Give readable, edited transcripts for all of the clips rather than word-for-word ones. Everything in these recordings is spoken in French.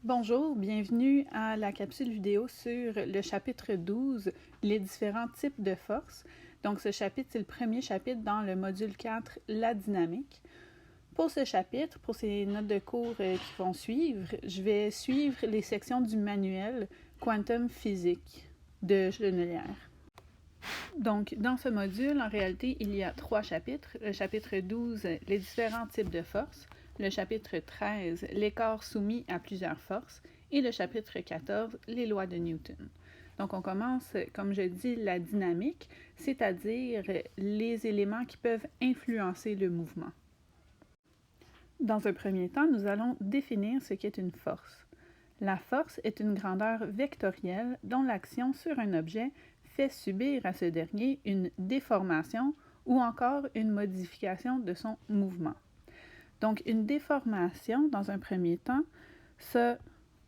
Bonjour, bienvenue à la capsule vidéo sur le chapitre 12, les différents types de forces. Donc ce chapitre, c'est le premier chapitre dans le module 4, la dynamique. Pour ce chapitre, pour ces notes de cours qui vont suivre, je vais suivre les sections du manuel Quantum Physique de Genelière. Donc, dans ce module, en réalité, il y a 3 chapitres. Le chapitre 12, les différents types de forces. Le chapitre 13, les corps soumis à plusieurs forces. Et le chapitre 14, les lois de Newton. Donc, on commence, comme je dis, la dynamique, c'est-à-dire les éléments qui peuvent influencer le mouvement. Dans un premier temps, nous allons définir ce qu'est une force. La force est une grandeur vectorielle dont l'action sur un objet fait subir à ce dernier une déformation ou encore une modification de son mouvement. Donc, une déformation, dans un premier temps, ça,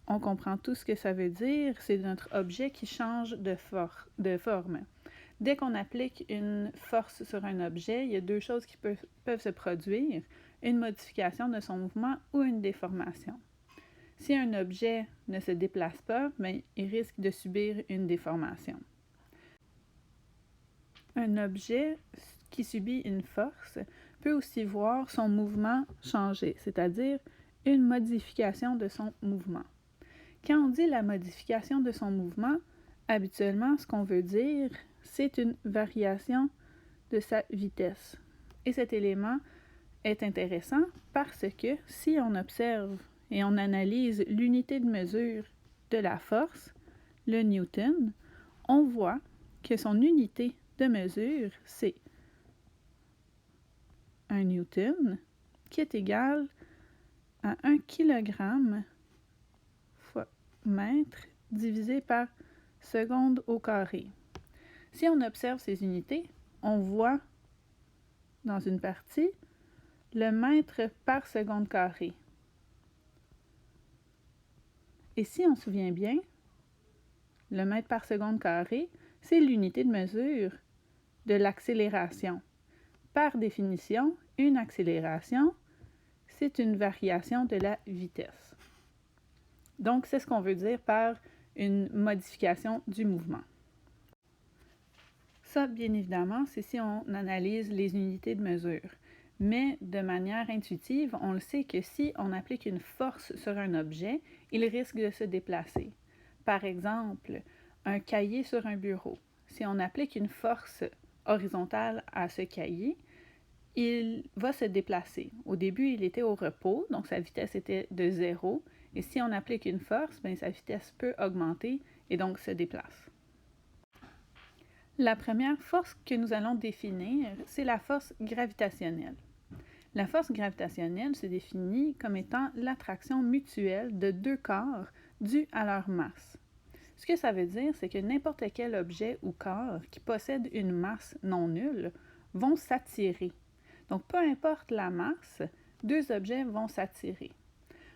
on comprend tout ce que ça veut dire, c'est notre objet qui change de forme. Dès qu'on applique une force sur un objet, il y a 2 choses qui peuvent se produire, une modification de son mouvement ou une déformation. Si un objet ne se déplace pas, bien, il risque de subir une déformation. Un objet qui subit une force peut aussi voir son mouvement changer, c'est-à-dire une modification de son mouvement. Quand on dit la modification de son mouvement, habituellement, ce qu'on veut dire, c'est une variation de sa vitesse. Et cet élément est intéressant parce que si on observe et on analyse l'unité de mesure de la force, le Newton, on voit que son unité de mesure, c'est 1 Newton qui est égal à 1 kg fois mètre divisé par seconde au carré. Si on observe ces unités, on voit dans une partie le mètre par seconde carré. Et si on se souvient bien, le mètre par seconde carré, c'est l'unité de mesure de l'accélération. Par définition, une accélération, c'est une variation de la vitesse. Donc, c'est ce qu'on veut dire par une modification du mouvement. Ça, bien évidemment, c'est si on analyse les unités de mesure. Mais de manière intuitive, on le sait que si on applique une force sur un objet, il risque de se déplacer. Par exemple, un cahier sur un bureau. Si on applique une force horizontale à ce cahier, il va se déplacer. Au début, il était au repos, donc sa vitesse était de 0. Et si on applique une force, bien, sa vitesse peut augmenter et donc se déplace. La première force que nous allons définir, c'est la force gravitationnelle. La force gravitationnelle se définit comme étant l'attraction mutuelle de 2 corps due à leur masse. Ce que ça veut dire, c'est que n'importe quel objet ou corps qui possède une masse non nulle vont s'attirer. Donc, peu importe la masse, 2 objets vont s'attirer.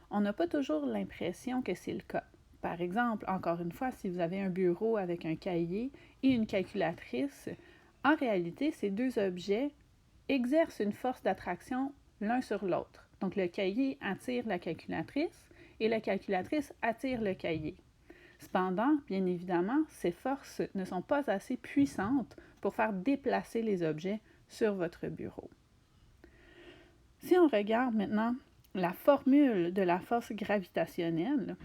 On n'a pas toujours l'impression que c'est le cas. Par exemple, encore une fois, si vous avez un bureau avec un cahier et une calculatrice, en réalité, ces 2 objets exercent une force d'attraction l'un sur l'autre. Donc, le cahier attire la calculatrice et la calculatrice attire le cahier. Cependant, bien évidemment, ces forces ne sont pas assez puissantes pour faire déplacer les objets sur votre bureau. Si on regarde maintenant la formule de la force gravitationnelle,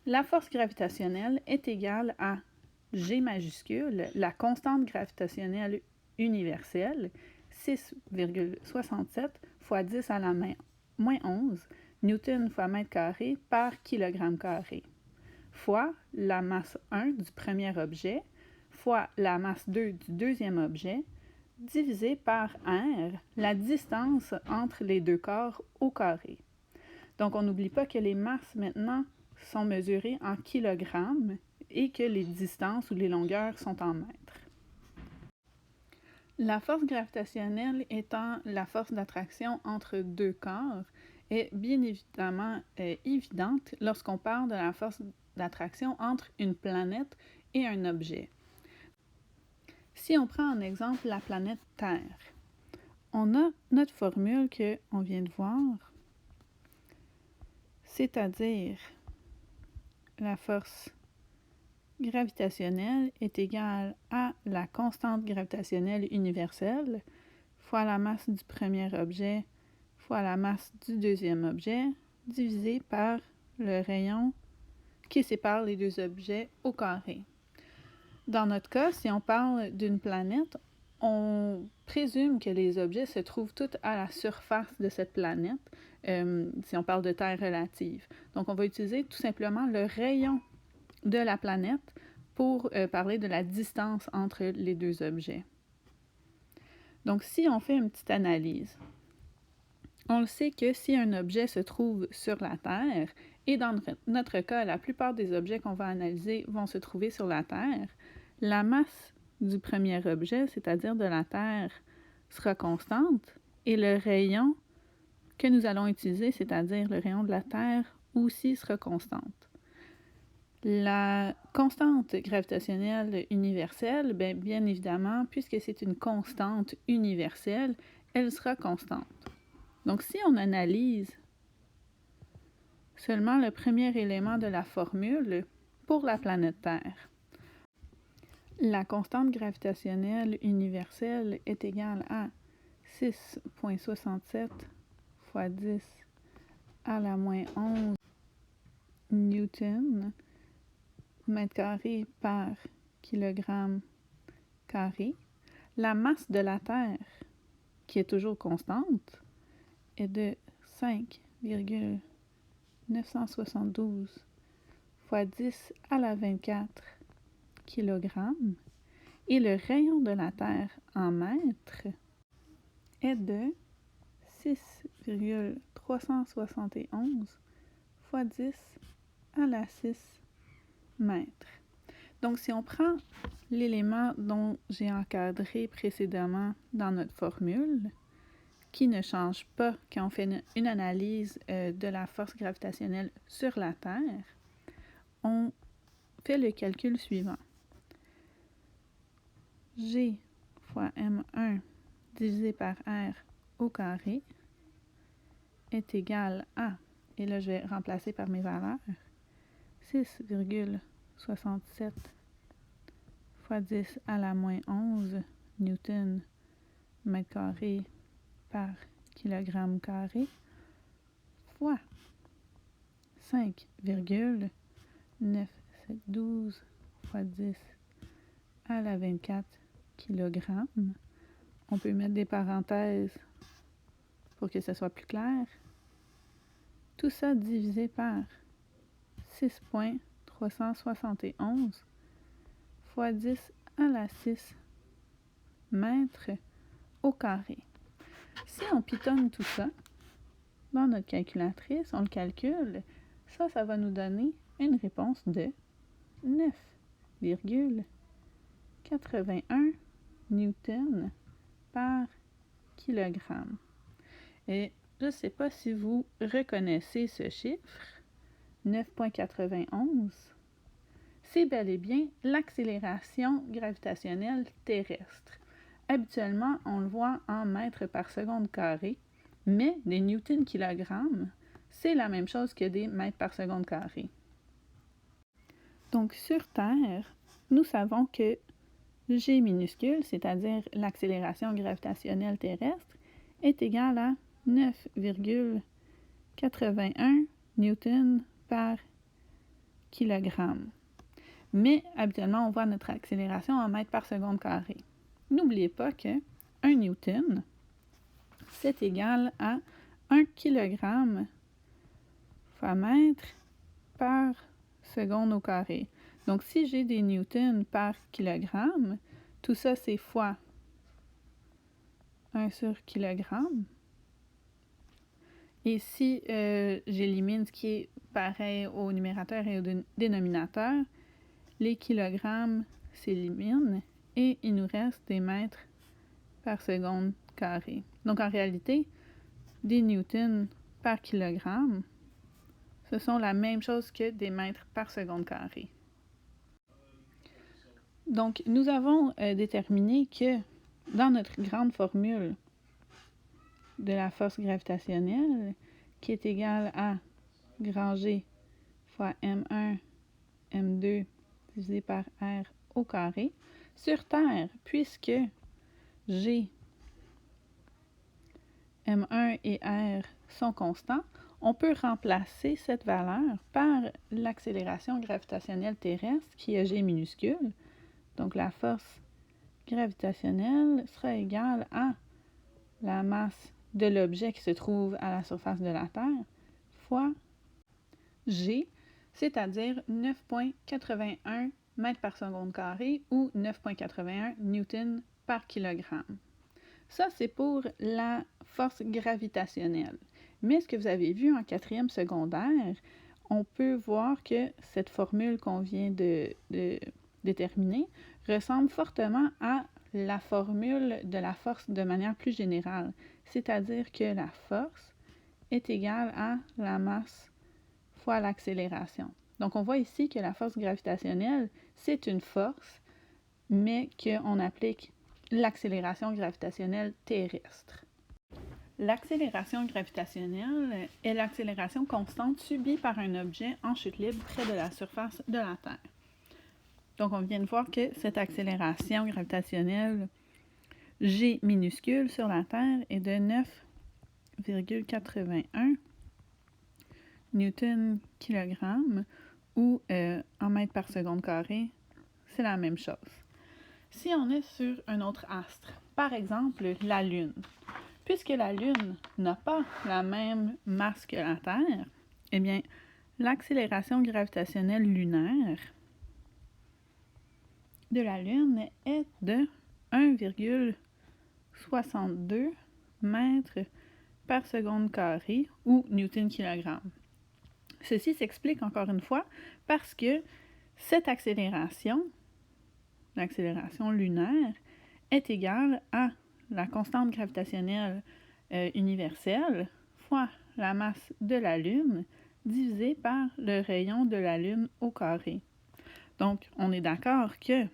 la force gravitationnelle est égale à G majuscule, la constante gravitationnelle universelle, 6,67 fois 10 à la moins 11 newton fois mètre carré par kilogramme carré, fois la masse 1 du premier objet, fois la masse 2 du deuxième objet, divisé par R, la distance entre les 2 corps au carré. Donc, on n'oublie pas que les masses, maintenant, sont mesurées en kilogrammes et que les distances ou les longueurs sont en mètres. La force gravitationnelle étant la force d'attraction entre 2 corps est bien évidemment évidente lorsqu'on parle de la force d'attraction entre une planète et un objet. Si on prend en exemple la planète Terre, on a notre formule qu'on vient de voir, c'est-à-dire la force gravitationnelle est égale à la constante gravitationnelle universelle fois la masse du premier objet fois la masse du deuxième objet divisé par le rayon qui sépare les deux objets au carré. Dans notre cas, si on parle d'une planète, on présume que les objets se trouvent tous à la surface de cette planète, si on parle de Terre relative. Donc, on va utiliser tout simplement le rayon de la planète pour parler de la distance entre les deux objets. Donc, si on fait une petite analyse, on le sait que si un objet se trouve sur la Terre, et dans notre cas, la plupart des objets qu'on va analyser vont se trouver sur la Terre, la masse du premier objet, c'est-à-dire de la Terre, sera constante et le rayon que nous allons utiliser, c'est-à-dire le rayon de la Terre, aussi sera constante. La constante gravitationnelle universelle, bien évidemment, puisque c'est une constante universelle, elle sera constante. Donc, si on analyse seulement le premier élément de la formule pour la planète Terre, la constante gravitationnelle universelle est égale à 6,67 fois 10 à la moins 11 newton mètre carré par kilogramme carré. La masse de la Terre, qui est toujours constante, est de 5,972 fois 10 à la 24 kg et le rayon de la Terre en mètres est de 6,371 fois 10 à la 6 mètres. Donc, si on prend l'élément dont j'ai encadré précédemment dans notre formule, qui ne change pas quand on fait une analyse de la force gravitationnelle sur la Terre, on fait le calcul suivant. G fois M1 divisé par R au carré est égal à, et là je vais remplacer par mes valeurs, 6,67 fois 10 à la moins 11 newton mètre carré par kilogramme carré fois 5,972 fois 10 à la 24 kg. On peut mettre des parenthèses pour que ce soit plus clair. Tout ça divisé par 6,371 fois 10 à la 6 mètres au carré. Si on pitonne tout ça dans notre calculatrice, on le calcule, ça va nous donner une réponse de 9,81 newton par kilogramme. Et je ne sais pas si vous reconnaissez ce chiffre, 9,91. C'est bel et bien l'accélération gravitationnelle terrestre. Habituellement, on le voit en mètres par seconde carré, mais des newtons-kilogrammes, c'est la même chose que des mètres par seconde carré. Donc, sur Terre, nous savons que G minuscule, c'est-à-dire l'accélération gravitationnelle terrestre, est égale à 9,81 newton par kilogramme. Mais habituellement, on voit notre accélération en mètres par seconde carré. N'oubliez pas que 1 newton, c'est égal à 1 kg fois mètre par seconde au carré. Donc, si j'ai des newtons par kilogramme, tout ça, c'est fois 1 sur kilogramme. Et si j'élimine ce qui est pareil au numérateur et au dénominateur, les kilogrammes s'éliminent et il nous reste des mètres par seconde carré. Donc, en réalité, des newtons par kilogramme, ce sont la même chose que des mètres par seconde carré. Donc, nous avons déterminé que dans notre grande formule de la force gravitationnelle, qui est égale à grand G fois M1 m2 divisé par r au carré. Sur Terre, puisque G, m1 et r sont constants, on peut remplacer cette valeur par l'accélération gravitationnelle terrestre qui est G minuscule. Donc la force gravitationnelle sera égale à la masse de l'objet qui se trouve à la surface de la Terre fois G, c'est-à-dire 9,81 mètres par seconde carré ou 9,81 newtons par kilogramme. Ça, c'est pour la force gravitationnelle. Mais ce que vous avez vu en 4e secondaire, on peut voir que cette formule qu'on vient de déterminer ressemble fortement à la formule de la force de manière plus générale, c'est-à-dire que la force est égale à la masse fois l'accélération. Donc, on voit ici que la force gravitationnelle, c'est une force, mais qu'on applique l'accélération gravitationnelle terrestre. L'accélération gravitationnelle est l'accélération constante subie par un objet en chute libre près de la surface de la Terre. Donc, on vient de voir que cette accélération gravitationnelle G minuscule sur la Terre est de 9,81 newton kilogramme ou en mètres par seconde carré, c'est la même chose. Si on est sur un autre astre, par exemple la Lune, puisque la Lune n'a pas la même masse que la Terre, eh bien, l'accélération gravitationnelle lunaire de la Lune est de 1,62 mètres par seconde carré ou newton-kilogramme. Ceci s'explique encore une fois parce que cette accélération, l'accélération lunaire, est égale à la constante gravitationnelle universelle fois la masse de la Lune divisée par le rayon de la Lune au carré. Donc, on est d'accord que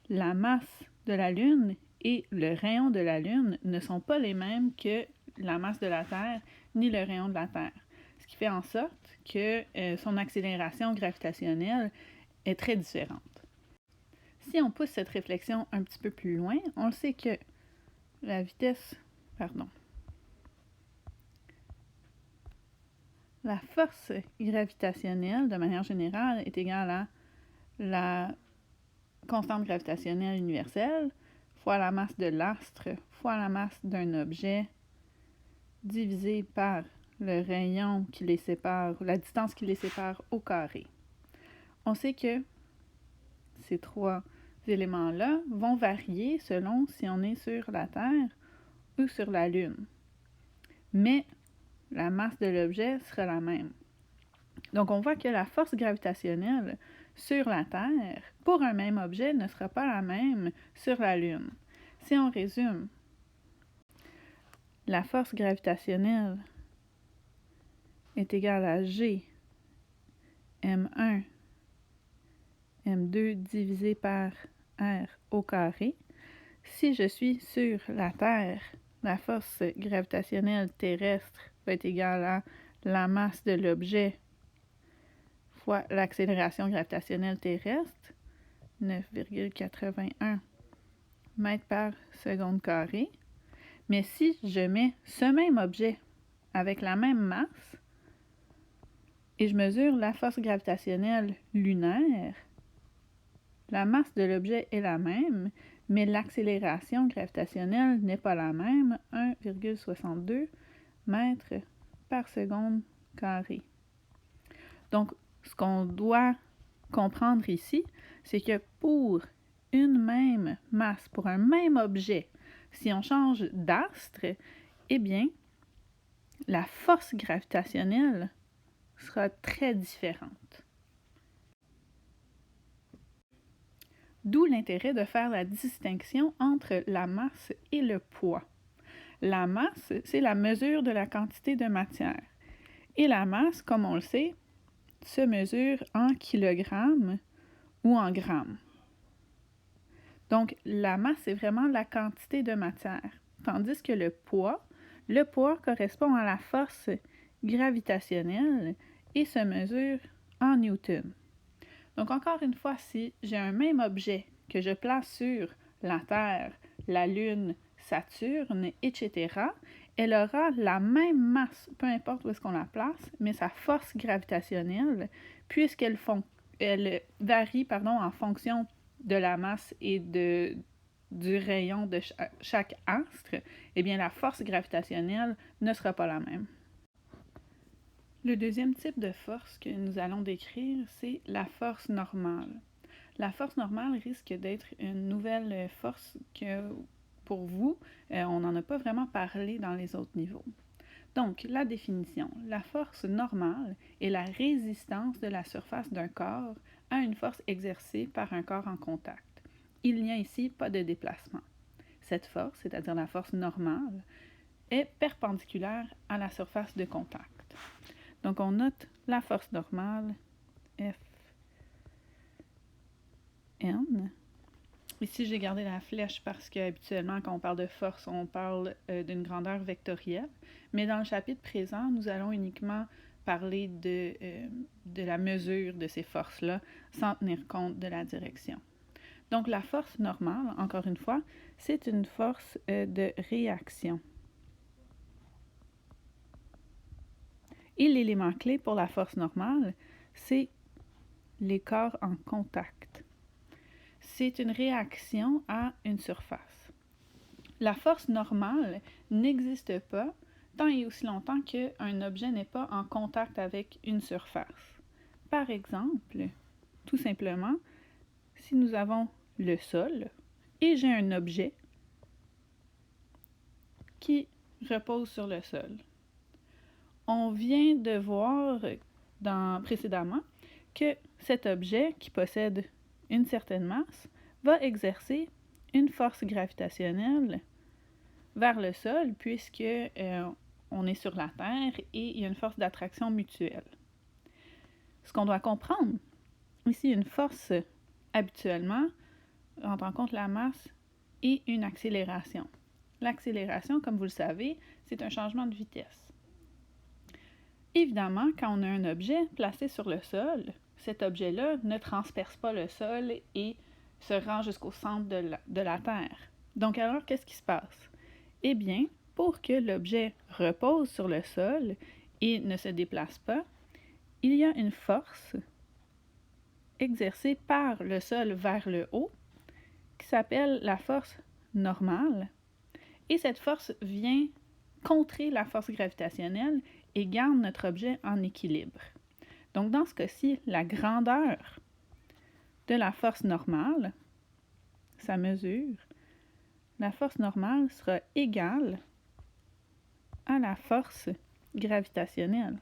la masse de la Lune et le rayon de la Lune ne sont pas les mêmes que la masse de la Terre ni le rayon de la Terre. Ce qui fait en sorte que son accélération gravitationnelle est très différente. Si on pousse cette réflexion un petit peu plus loin, on sait que la force gravitationnelle, de manière générale, est égale à la constante gravitationnelle universelle fois la masse de l'astre fois la masse d'un objet divisé par le rayon qui les sépare, la distance qui les sépare au carré. On sait que ces trois éléments-là vont varier selon si on est sur la Terre ou sur la Lune. Mais la masse de l'objet sera la même. Donc, on voit que la force gravitationnelle sur la Terre, pour un même objet, ne sera pas la même sur la Lune. Si on résume, la force gravitationnelle est égale à G m1 m2 divisé par r au carré. Si je suis sur la Terre, la force gravitationnelle terrestre va être égale à la masse de l'objet fois l'accélération gravitationnelle terrestre, 9,81 mètres par seconde carré. Mais si je mets ce même objet avec la même masse et je mesure la force gravitationnelle lunaire, la masse de l'objet est la même, mais l'accélération gravitationnelle n'est pas la même, 1,62 mètres par seconde carré. Donc, ce qu'on doit comprendre ici, c'est que pour une même masse, pour un même objet, si on change d'astre, eh bien, la force gravitationnelle sera très différente. D'où l'intérêt de faire la distinction entre la masse et le poids. La masse, c'est la mesure de la quantité de matière. Et la masse, comme on le sait, se mesure en kilogrammes ou en grammes. Donc, la masse, c'est vraiment la quantité de matière. Tandis que le poids correspond à la force gravitationnelle et se mesure en newton. Donc encore une fois, si j'ai un même objet que je place sur la Terre, la Lune, Saturne, etc., elle aura la même masse, peu importe où est-ce qu'on la place, mais sa force gravitationnelle, puisqu'elle varie en fonction de la masse et du rayon de chaque astre, eh bien la force gravitationnelle ne sera pas la même. Le deuxième type de force que nous allons décrire, c'est la force normale. La force normale risque d'être une nouvelle force que, pour vous, on n'en a pas vraiment parlé dans les autres niveaux. Donc, la définition. La force normale est la résistance de la surface d'un corps à une force exercée par un corps en contact. Il n'y a ici pas de déplacement. Cette force, c'est-à-dire la force normale, est perpendiculaire à la surface de contact. Donc, on note la force normale, Fn. Ici, j'ai gardé la flèche parce qu'habituellement, quand on parle de force, on parle d'une grandeur vectorielle. Mais dans le chapitre présent, nous allons uniquement parler de la mesure de ces forces-là, sans tenir compte de la direction. Donc, la force normale, encore une fois, c'est une force de réaction. Et l'élément clé pour la force normale, c'est les corps en contact. C'est une réaction à une surface. La force normale n'existe pas tant et aussi longtemps qu'un objet n'est pas en contact avec une surface. Par exemple, tout simplement, si nous avons le sol et j'ai un objet qui repose sur le sol. On vient de voir précédemment que cet objet qui possède une certaine masse va exercer une force gravitationnelle vers le sol puisque on est sur la Terre et il y a une force d'attraction mutuelle. Ce qu'on doit comprendre, ici une force habituellement rentre en compte la masse et une accélération. L'accélération, comme vous le savez, c'est un changement de vitesse. Évidemment, quand on a un objet placé sur le sol, cet objet-là ne transperce pas le sol et se rend jusqu'au centre de la Terre. Donc alors, qu'est-ce qui se passe? Eh bien, pour que l'objet repose sur le sol et ne se déplace pas, il y a une force exercée par le sol vers le haut qui s'appelle la force normale. Et cette force vient contrer la force gravitationnelle et garde notre objet en équilibre. Donc, dans ce cas-ci, la grandeur de la force normale, sa mesure, la force normale sera égale à la force gravitationnelle.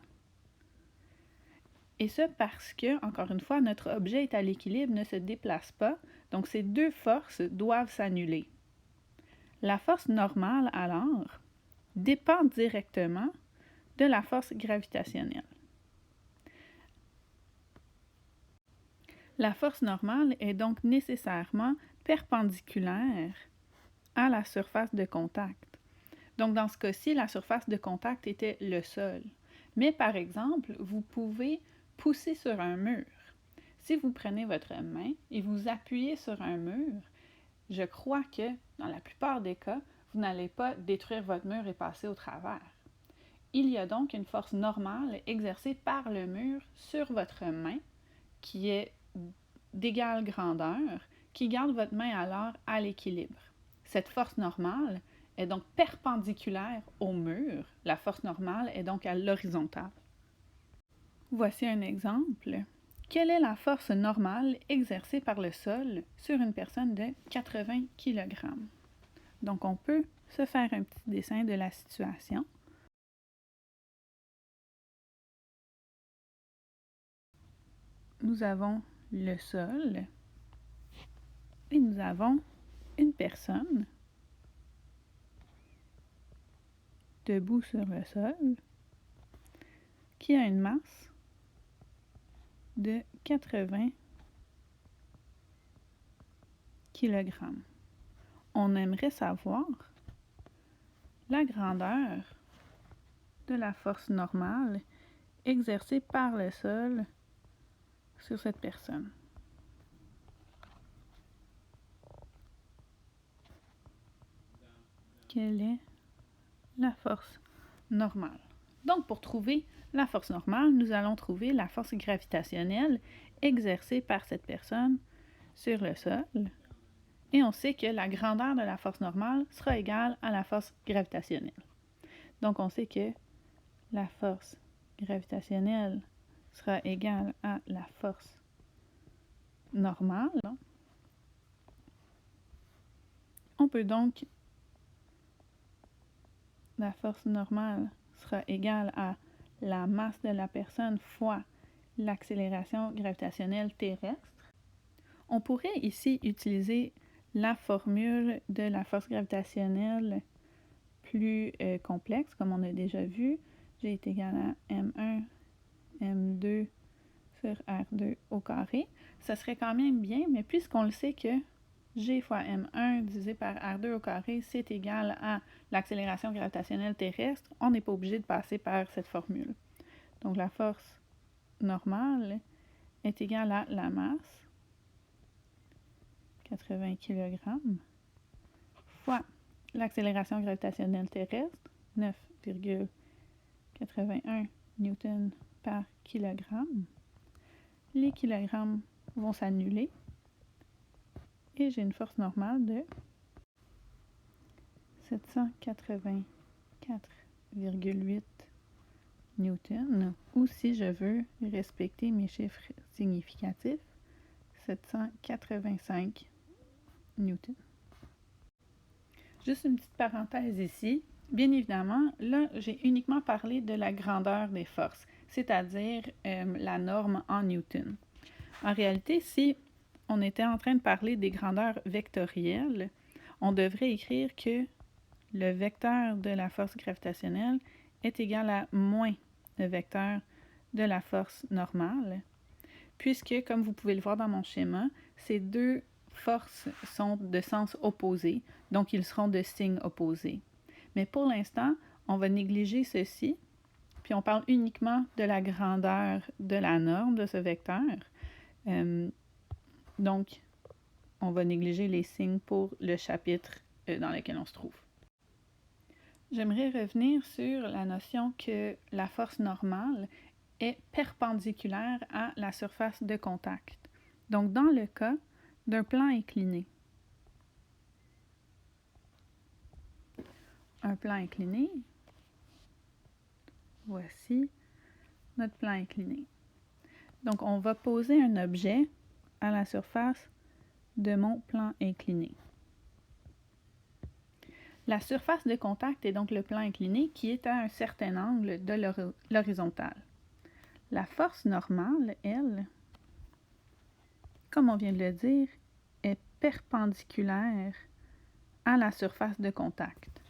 Et ce parce que, encore une fois, notre objet est à l'équilibre, ne se déplace pas, donc ces deux forces doivent s'annuler. La force normale, alors, dépend directement de la force gravitationnelle. La force normale est donc nécessairement perpendiculaire à la surface de contact. Donc, dans ce cas-ci, la surface de contact était le sol. Mais par exemple, vous pouvez pousser sur un mur. Si vous prenez votre main et vous appuyez sur un mur, je crois que, dans la plupart des cas, vous n'allez pas détruire votre mur et passer au travers. Il y a donc une force normale exercée par le mur sur votre main qui est d'égale grandeur, qui garde votre main alors à l'équilibre. Cette force normale est donc perpendiculaire au mur. La force normale est donc à l'horizontale. Voici un exemple. Quelle est la force normale exercée par le sol sur une personne de 80 kg? Donc, on peut se faire un petit dessin de la situation. Nous avons le sol et nous avons une personne debout sur le sol qui a une masse de 80 kg. On aimerait savoir la grandeur de la force normale exercée par le sol sur cette personne. quelle est la force normale. Donc, pour trouver la force normale, nous allons trouver la force gravitationnelle exercée par cette personne sur le sol. Et on sait que la grandeur de la force normale sera égale à la force gravitationnelle. Donc, on sait que la force gravitationnelle sera égale à la force normale. On peut donc, la force normale sera égale à la masse de la personne fois l'accélération gravitationnelle terrestre. On pourrait ici utiliser la formule de la force gravitationnelle plus complexe, comme on a déjà vu. G est égal à M1, M2 sur R2 au carré. Ça serait quand même bien, mais puisqu'on le sait que G fois M1 divisé par R2 au carré, c'est égal à l'accélération gravitationnelle terrestre, on n'est pas obligé de passer par cette formule. Donc la force normale est égale à la masse, 80 kg, fois l'accélération gravitationnelle terrestre, 9,81 newtons par kilogramme. Les kilogrammes vont s'annuler et j'ai une force normale de 784,8 newtons, ou si je veux respecter mes chiffres significatifs, 785 newtons. Juste une petite parenthèse ici. Bien évidemment, là, j'ai uniquement parlé de la grandeur des forces, c'est-à-dire la norme en newton. En réalité, si on était en train de parler des grandeurs vectorielles, on devrait écrire que le vecteur de la force gravitationnelle est égal à moins le vecteur de la force normale, puisque, comme vous pouvez le voir dans mon schéma, ces deux forces sont de sens opposé, donc ils seront de signe opposé. Mais pour l'instant, on va négliger ceci, puis on parle uniquement de la grandeur de la norme de ce vecteur. Donc, on va négliger les signes pour le chapitre dans lequel on se trouve. J'aimerais revenir sur la notion que la force normale est perpendiculaire à la surface de contact. Donc, dans le cas d'un plan incliné. Un plan incliné, voici notre plan incliné. Donc, on va poser un objet à la surface de mon plan incliné. La surface de contact est donc le plan incliné qui est à un certain angle de l'horizontale. La force normale, elle, comme on vient de le dire, est perpendiculaire à la surface de contact.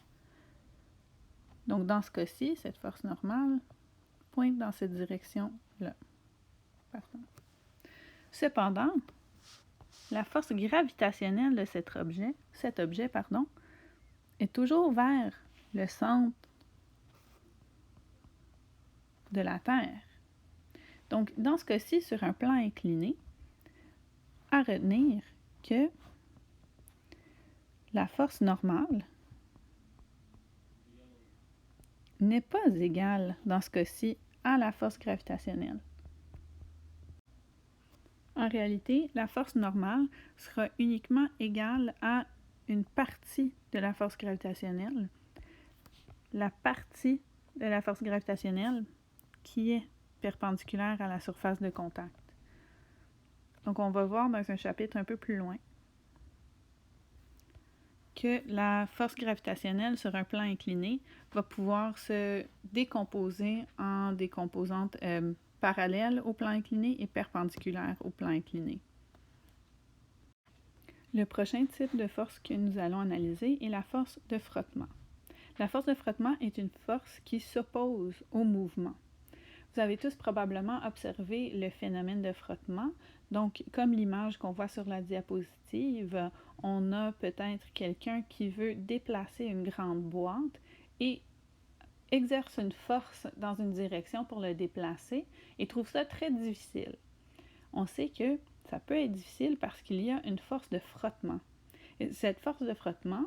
Donc, dans ce cas-ci, cette force normale pointe dans cette direction-là. Cependant, la force gravitationnelle de cet objet, est toujours vers le centre de la Terre. Donc, dans ce cas-ci, sur un plan incliné, à retenir que la force normale n'est pas égale, dans ce cas-ci, à la force gravitationnelle. En réalité, la force normale sera uniquement égale à une partie de la force gravitationnelle, la partie de la force gravitationnelle qui est perpendiculaire à la surface de contact. Donc, on va voir dans un chapitre un peu plus loin que la force gravitationnelle sur un plan incliné va pouvoir se décomposer en des composantes parallèles au plan incliné et perpendiculaires au plan incliné. Le prochain type de force que nous allons analyser est la force de frottement. La force de frottement est une force qui s'oppose au mouvement. Vous avez tous probablement observé le phénomène de frottement. Donc, comme l'image qu'on voit sur la diapositive, on a peut-être quelqu'un qui veut déplacer une grande boîte et exerce une force dans une direction pour le déplacer et trouve ça très difficile. On sait que ça peut être difficile parce qu'il y a une force de frottement. Et cette force de frottement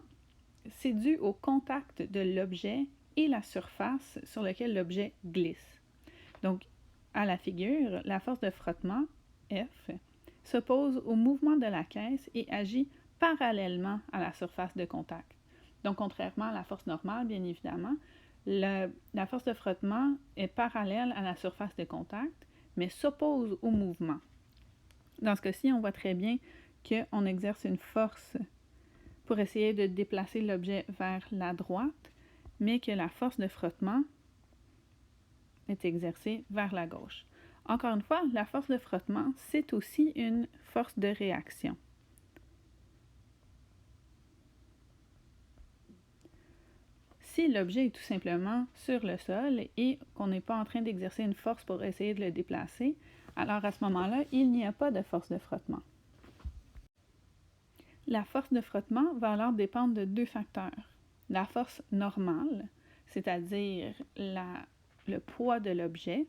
c'est dû au contact de l'objet et la surface sur laquelle l'objet glisse. Donc, à la figure, la force de frottement, F, s'oppose au mouvement de la caisse et agit parallèlement à la surface de contact. Donc, contrairement à la force normale, bien évidemment, la force de frottement est parallèle à la surface de contact, mais s'oppose au mouvement. Dans ce cas-ci, on voit très bien qu'on exerce une force pour essayer de déplacer l'objet vers la droite, mais que la force de frottement est exercée vers la gauche. Encore une fois, la force de frottement, c'est aussi une force de réaction. Si l'objet est tout simplement sur le sol et qu'on n'est pas en train d'exercer une force pour essayer de le déplacer, alors à ce moment-là, il n'y a pas de force de frottement. La force de frottement va alors dépendre de deux facteurs. La force normale, c'est-à-dire le poids de l'objet,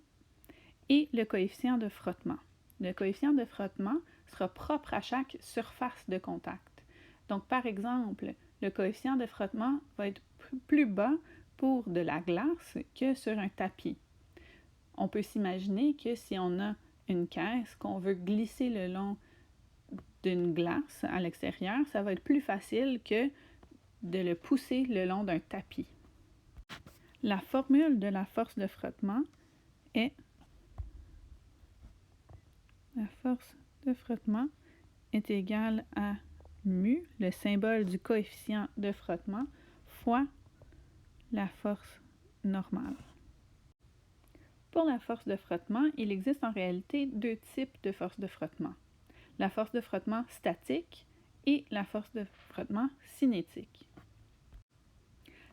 et le coefficient de frottement. Le coefficient de frottement sera propre à chaque surface de contact. Donc, par exemple, le coefficient de frottement va être plus bas pour de la glace que sur un tapis. On peut s'imaginer que si on a une caisse qu'on veut glisser le long d'une glace à l'extérieur, ça va être plus facile que de le pousser le long d'un tapis. La formule de la force de frottement est la force de frottement est égale à mu, le symbole du coefficient de frottement, fois la force normale. Pour la force de frottement, il existe en réalité deux types de force de frottement. La force de frottement statique et la force de frottement cinétique.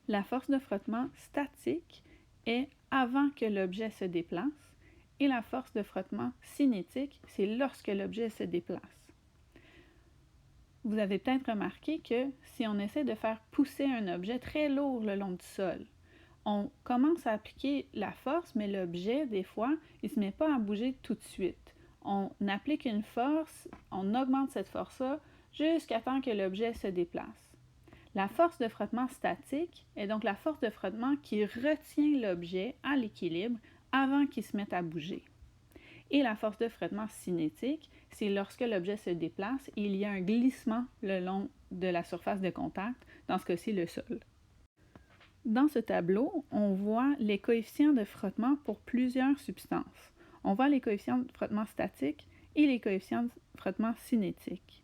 La force de frottement statique est avant que l'objet se déplace et la force de frottement cinétique, c'est lorsque l'objet se déplace. Vous avez peut-être remarqué que si on essaie de faire pousser un objet très lourd le long du sol, on commence à appliquer la force, mais l'objet, des fois, il ne se met pas à bouger tout de suite. On applique une force, on augmente cette force-là jusqu'à temps que l'objet se déplace. La force de frottement statique est donc la force de frottement qui retient l'objet à l'équilibre avant qu'il se mette à bouger. Et la force de frottement cinétique, c'est lorsque l'objet se déplace et il y a un glissement le long de la surface de contact, dans ce cas-ci le sol. Dans ce tableau, on voit les coefficients de frottement pour plusieurs substances. On voit les coefficients de frottement statique et les coefficients de frottement cinétique.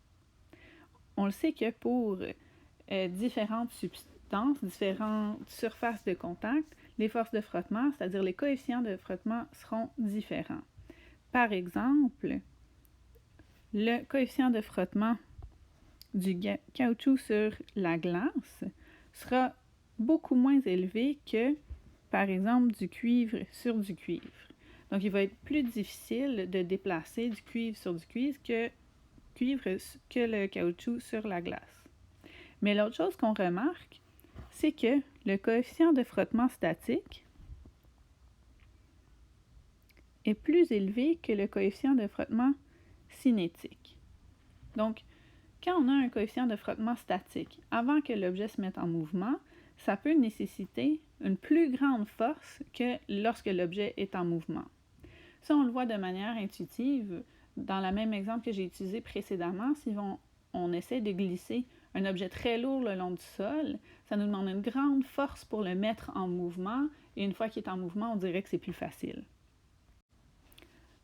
On le sait que pour différentes substances, différentes surfaces de contact, les forces de frottement, c'est-à-dire les coefficients de frottement, seront différents. Par exemple, le coefficient de frottement du caoutchouc sur la glace sera beaucoup moins élevé que, par exemple, du cuivre sur du cuivre. Donc, il va être plus difficile de déplacer du cuivre sur du cuivre que le caoutchouc sur la glace. Mais l'autre chose qu'on remarque, c'est que le coefficient de frottement statique est plus élevé que le coefficient de frottement cinétique. Donc, quand on a un coefficient de frottement statique avant que l'objet se mette en mouvement, ça peut nécessiter une plus grande force que lorsque l'objet est en mouvement. Ça, on le voit de manière intuitive. Dans le même exemple que j'ai utilisé précédemment, si on essaie de glisser un objet très lourd le long du sol, ça nous demande une grande force pour le mettre en mouvement, et une fois qu'il est en mouvement, on dirait que c'est plus facile.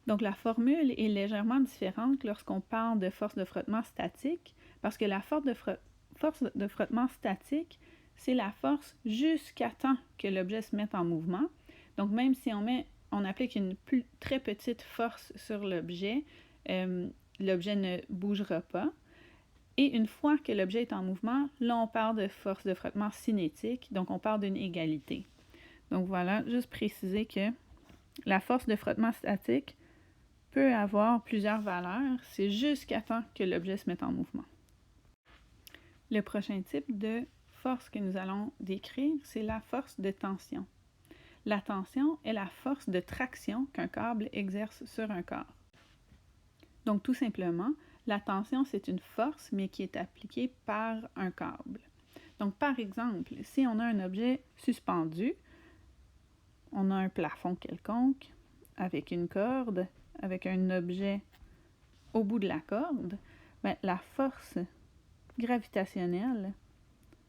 Donc la formule est légèrement différente lorsqu'on parle de force de frottement statique, parce que la force de frottement statique, c'est la force jusqu'à temps que l'objet se mette en mouvement. Donc même si on applique une très petite force sur l'objet, l'objet ne bougera pas. Et une fois que l'objet est en mouvement, là on parle de force de frottement cinétique, donc on parle d'une égalité. Donc voilà, juste préciser que la force de frottement statique peut avoir plusieurs valeurs, c'est jusqu'à temps que l'objet se mette en mouvement. Le prochain type de force que nous allons décrire, c'est la force de tension. La tension est la force de traction qu'un câble exerce sur un corps. Donc tout simplement, la tension, c'est une force, mais qui est appliquée par un câble. Donc, par exemple, si on a un objet suspendu, on a un plafond quelconque avec une corde, avec un objet au bout de la corde, bien, la force gravitationnelle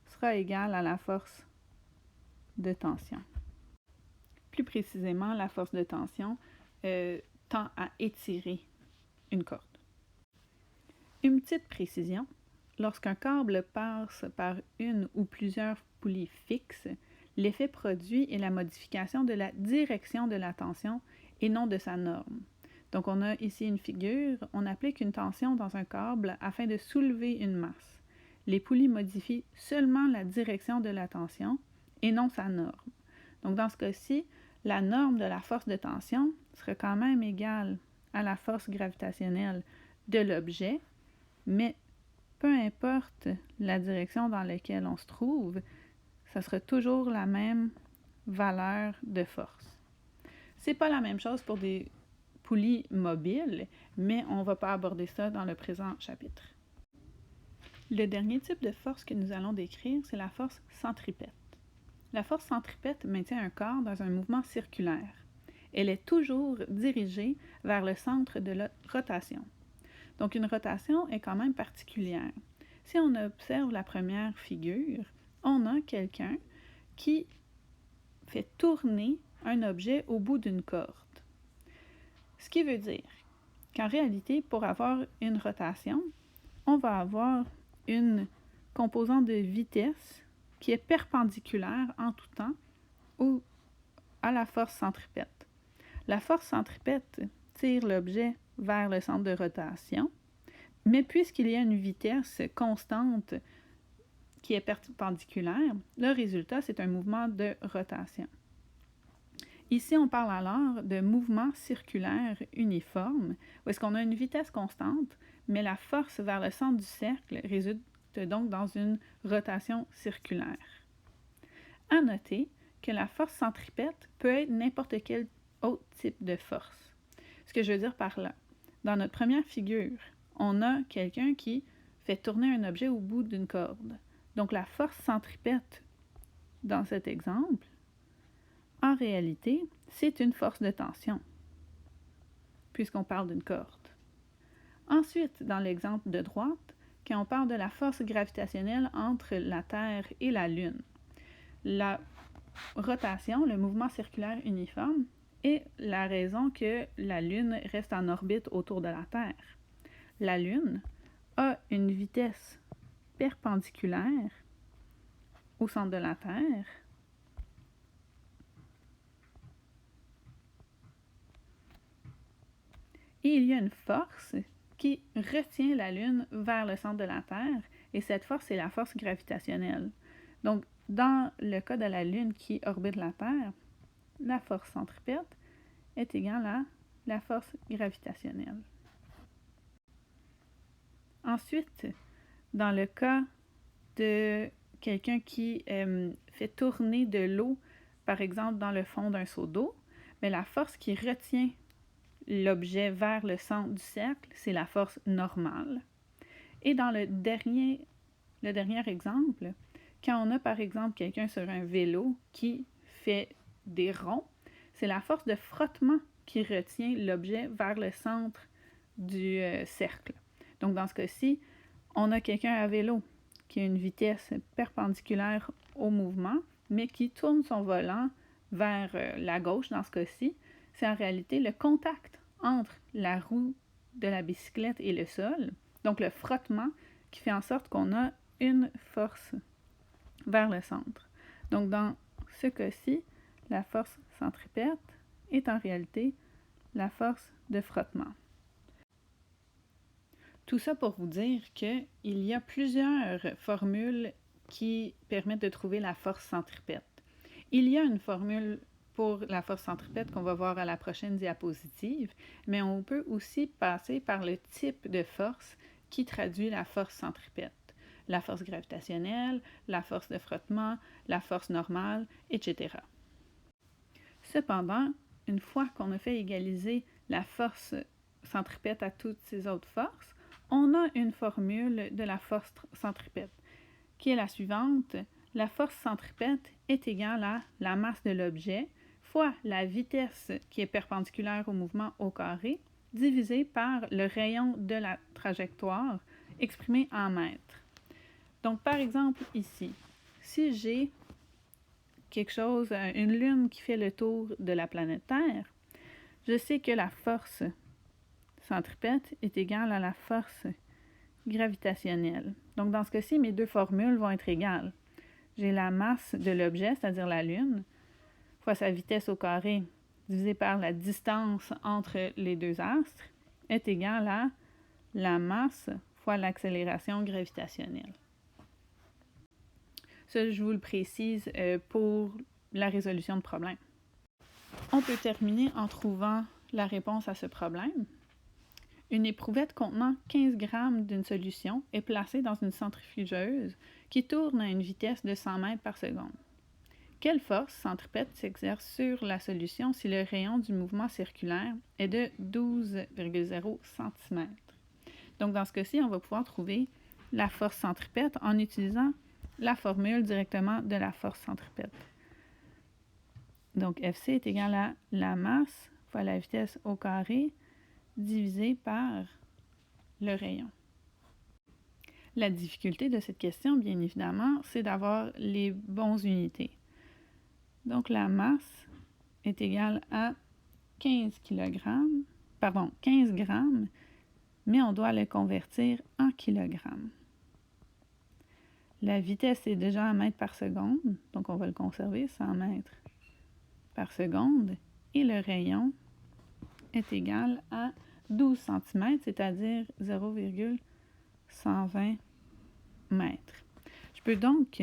sera égale à la force de tension. Plus précisément, la force de tension tend à étirer une corde. Une petite précision, lorsqu'un câble passe par une ou plusieurs poulies fixes, l'effet produit est la modification de la direction de la tension et non de sa norme. Donc on a ici une figure, on applique une tension dans un câble afin de soulever une masse. Les poulies modifient seulement la direction de la tension et non sa norme. Donc dans ce cas-ci, la norme de la force de tension serait quand même égale à la force gravitationnelle de l'objet, mais peu importe la direction dans laquelle on se trouve, ça sera toujours la même valeur de force. C'est pas la même chose pour des poulies mobiles, mais on ne va pas aborder ça dans le présent chapitre. Le dernier type de force que nous allons décrire, c'est la force centripète. La force centripète maintient un corps dans un mouvement circulaire. Elle est toujours dirigée vers le centre de la rotation. Donc une rotation est quand même particulière. Si on observe la première figure, on a quelqu'un qui fait tourner un objet au bout d'une corde. Ce qui veut dire qu'en réalité, pour avoir une rotation, on va avoir une composante de vitesse qui est perpendiculaire en tout temps à la force centripète. La force centripète tire l'objet vers le centre de rotation, mais puisqu'il y a une vitesse constante qui est perpendiculaire, le résultat, c'est un mouvement de rotation. Ici, on parle alors de mouvement circulaire uniforme, où est-ce qu'on a une vitesse constante, mais la force vers le centre du cercle résulte donc dans une rotation circulaire. À noter que la force centripète peut être n'importe quel autre type de force. Ce que je veux dire par là, dans notre première figure, on a quelqu'un qui fait tourner un objet au bout d'une corde. Donc la force centripète dans cet exemple, en réalité, c'est une force de tension, puisqu'on parle d'une corde. Ensuite, dans l'exemple de droite, quand on parle de la force gravitationnelle entre la Terre et la Lune, la rotation, le mouvement circulaire uniforme, est la raison que la Lune reste en orbite autour de la Terre. La Lune a une vitesse perpendiculaire au centre de la Terre et il y a une force qui retient la Lune vers le centre de la Terre, et cette force, c'est la force gravitationnelle. Donc, dans le cas de la Lune qui orbite la Terre, la force centripète est égale à la force gravitationnelle. Ensuite, dans le cas de quelqu'un qui fait tourner de l'eau, par exemple dans le fond d'un seau d'eau, mais la force qui retient l'objet vers le centre du cercle, c'est la force normale. Et dans le dernier exemple, quand on a par exemple quelqu'un sur un vélo qui fait des ronds, c'est la force de frottement qui retient l'objet vers le centre du cercle. Donc dans ce cas-ci, on a quelqu'un à vélo qui a une vitesse perpendiculaire au mouvement, mais qui tourne son volant vers la gauche dans ce cas-ci. C'est en réalité le contact entre la roue de la bicyclette et le sol, donc le frottement qui fait en sorte qu'on a une force vers le centre. Donc dans ce cas-ci, la force centripète est en réalité la force de frottement. Tout ça pour vous dire qu'il y a plusieurs formules qui permettent de trouver la force centripète. Il y a une formule pour la force centripète qu'on va voir à la prochaine diapositive, mais on peut aussi passer par le type de force qui traduit la force centripète. La force gravitationnelle, la force de frottement, la force normale, etc. Cependant, une fois qu'on a fait égaliser la force centripète à toutes ces autres forces, on a une formule de la force centripète. qui est la suivante. La force centripète est égale à la masse de l'objet fois la vitesse qui est perpendiculaire au mouvement au carré, divisé par le rayon de la trajectoire, exprimé en mètres. Donc, par exemple, ici, si j'ai quelque chose, une lune qui fait le tour de la planète Terre, je sais que la force centripète est égale à la force gravitationnelle. Donc, dans ce cas-ci, mes deux formules vont être égales. J'ai la masse de l'objet, c'est-à-dire la Lune, fois sa vitesse au carré, divisé par la distance entre les deux astres, est égale à la masse fois l'accélération gravitationnelle. Ça, je vous le précise pour la résolution de problème. On peut terminer en trouvant la réponse à ce problème. Une éprouvette contenant 15 grammes d'une solution est placée dans une centrifugeuse qui tourne à une vitesse de 100 mètres par seconde. Quelle force centripète s'exerce sur la solution si le rayon du mouvement circulaire est de 12,0 cm? Donc, dans ce cas-ci, on va pouvoir trouver la force centripète en utilisant la formule directement de la force centripète. Donc, Fc est égal à la masse fois la vitesse au carré divisé par le rayon. La difficulté de cette question, bien évidemment, c'est d'avoir les bonnes unités. Donc, la masse est égale à 15 grammes, mais on doit le convertir en kilogrammes. La vitesse est déjà en mètres par seconde, donc on va le conserver, 100 mètres par seconde, et le rayon est égal à 12 cm, c'est-à-dire 0,120 mètres. Je peux donc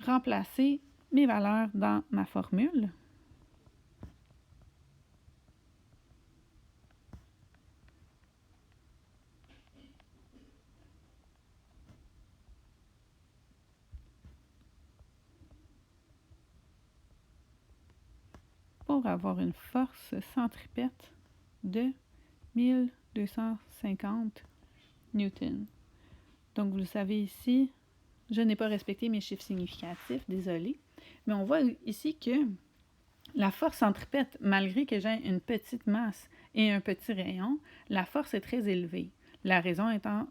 remplacer mes valeurs dans ma formule. Pour avoir une force centripète de 1250 newtons. Donc, vous le savez ici, je n'ai pas respecté mes chiffres significatifs, désolé, mais on voit ici que la force centripète, malgré que j'ai une petite masse et un petit rayon, la force est très élevée. La raison étant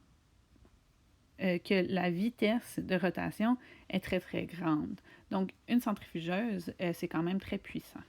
que la vitesse de rotation est très, très grande. Donc, une centrifugeuse, c'est quand même très puissant.